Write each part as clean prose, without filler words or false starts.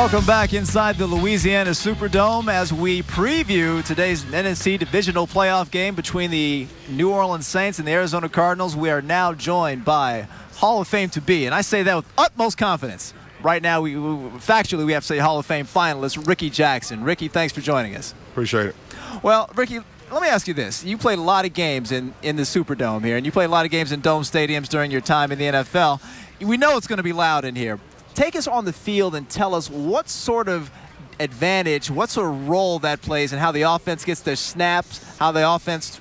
Welcome back inside the Louisiana Superdome as we preview today's Ennis Divisional playoff game between the New Orleans Saints and the Arizona Cardinals. We are now joined by Hall of Fame to be, and I say that with utmost confidence. Right now, factually, we have to say Hall of Fame finalist Rickey Jackson. Rickey, thanks for joining us. Appreciate it. Well, Rickey, let me ask you this. You played a lot of games in the Superdome here, and you played a lot of games in dome stadiums during your time in the NFL. We know it's going to be loud in here. Take us on the field and tell us what sort of advantage, what sort of role that plays and how the offense gets their snaps, how the offense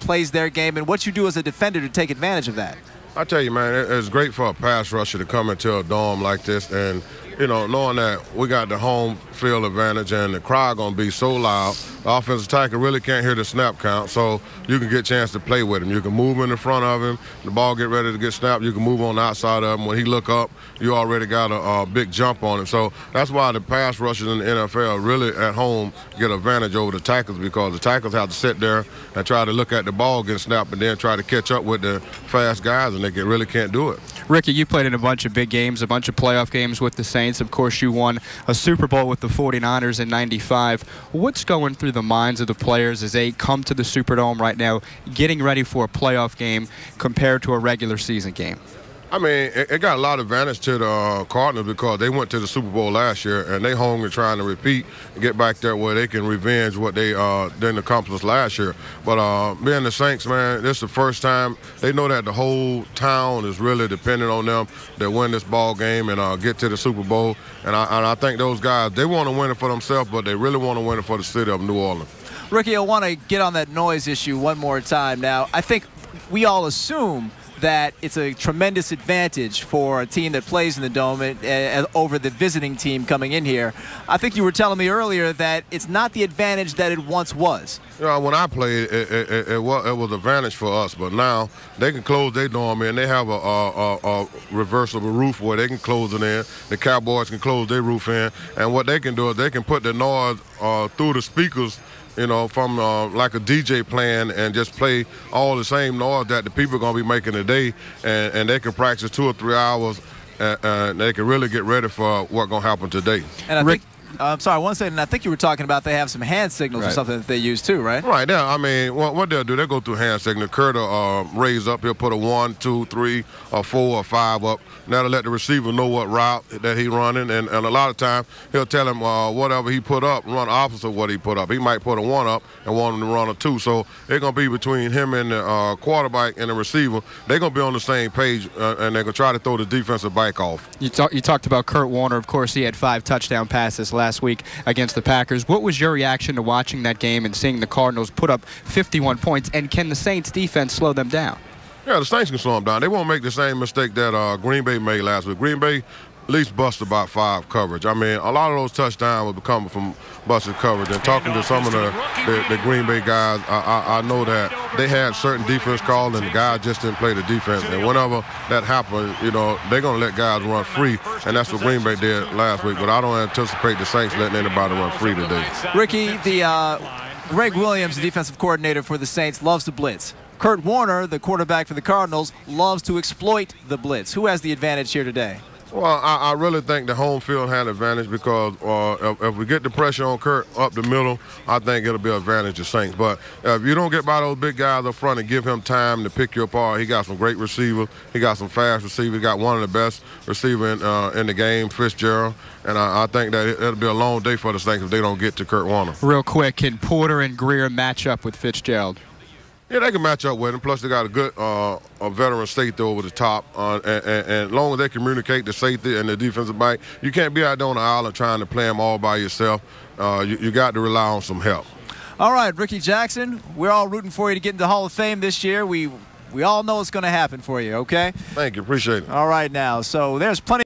plays their game, and what you do as a defender to take advantage of that. I tell you, man, it's great for a pass rusher to come into a dome like this and, you know, knowing that we got the home field advantage and the crowd going to be so loud, the offensive tackle really can't hear the snap count, so you can get a chance to play with him. You can move in the front of him, the ball get ready to get snapped, you can move on the outside of him. When he look up, you already got a big jump on him. So that's why the pass rushers in the NFL really at home get advantage over the tackles, because the tackles have to sit there and try to look at the ball getting snapped and then try to catch up with the fast guys, and they really can't do it. Rickey, you played in a bunch of big games, a bunch of playoff games with the Saints. Of course, you won a Super Bowl with the 49ers in '95. What's going through the minds of the players as they come to the Superdome right now, getting ready for a playoff game compared to a regular season game? I mean, it got a lot of advantage to the Cardinals because they went to the Super Bowl last year, and they hungry trying to repeat and get back there where they can revenge what they didn't accomplish last year. But being the Saints, man, this is the first time they know that the whole town is really dependent on them to win this ball game and get to the Super Bowl. And I think those guys, they want to win it for themselves, but they really want to win it for the city of New Orleans. Rickey, I want to get on that noise issue one more time. Now, I think we all assume that it's a tremendous advantage for a team that plays in the Dome over the visiting team coming in here. I think you were telling me earlier that it's not the advantage that it once was. You know, when I played, it was an advantage for us, but now they can close their dome in. They have a reversible roof where they can close it in. The Cowboys can close their roof in, and what they can do is they can put the noise through the speakers, you know, from like a DJ playing, and just play all the same noise that the people are going to be making today, and they can practice 2 or 3 hours, and they can really get ready for what's going to happen today. And I think, I'm sorry, one second, I think you were talking about they have some hand signals or something that they use too, right? Right, yeah. I mean, what they'll do, they'll go through hand signal. Kurt will raise up, he'll put a 1, 2, 3, or 4 or 5 up. That'll let the receiver know what route that he's running, and a lot of times he'll tell him whatever he put up, run opposite of what he put up. He might put a 1 up and want him to run a 2. So it's going to be between him and the quarterback and the receiver. They're going to be on the same page, and they're going to try to throw the defensive back off. You talked about Kurt Warner. Of course, he had 5 touchdown passes last week against the Packers. What was your reaction to watching that game and seeing the Cardinals put up 51 points, and can the Saints defense slow them down? Yeah, the Saints can slow them down. They won't make the same mistake that Green Bay made last week. Green Bay at least busted about 5 coverage. I mean, a lot of those touchdowns were coming from busted coverage. And talking to some of the Green Bay guys, I know that they had certain defense calls, and the guys just didn't play the defense. And whenever that happened, you know, they're going to let guys run free, and that's what Green Bay did last week. But I don't anticipate the Saints letting anybody run free today. Rickey, Greg Williams, the defensive coordinator for the Saints, loves to blitz. Kurt Warner, the quarterback for the Cardinals, loves to exploit the blitz. Who has the advantage here today? Well, I really think the home field had an advantage because if we get the pressure on Kurt up the middle, I think it'll be an advantage to Saints. But if you don't get by those big guys up front and give him time to pick you apart, he got some great receivers. He got some fast receivers. He got one of the best receivers in the game, Fitzgerald. And I think that it'll be a long day for the Saints if they don't get to Kurt Warner. Real quick, can Porter and Greer match up with Fitzgerald? Yeah, they can match up with him. Plus, they got a good a veteran safety over the top. And as long as they communicate the safety and the defensive back, you can't be out there on the island trying to play them all by yourself. You got to rely on some help. All right, Rickey Jackson, we're all rooting for you to get into Hall of Fame this year. We all know it's going to happen for you, okay? Thank you. Appreciate it. All right, now. So there's plenty.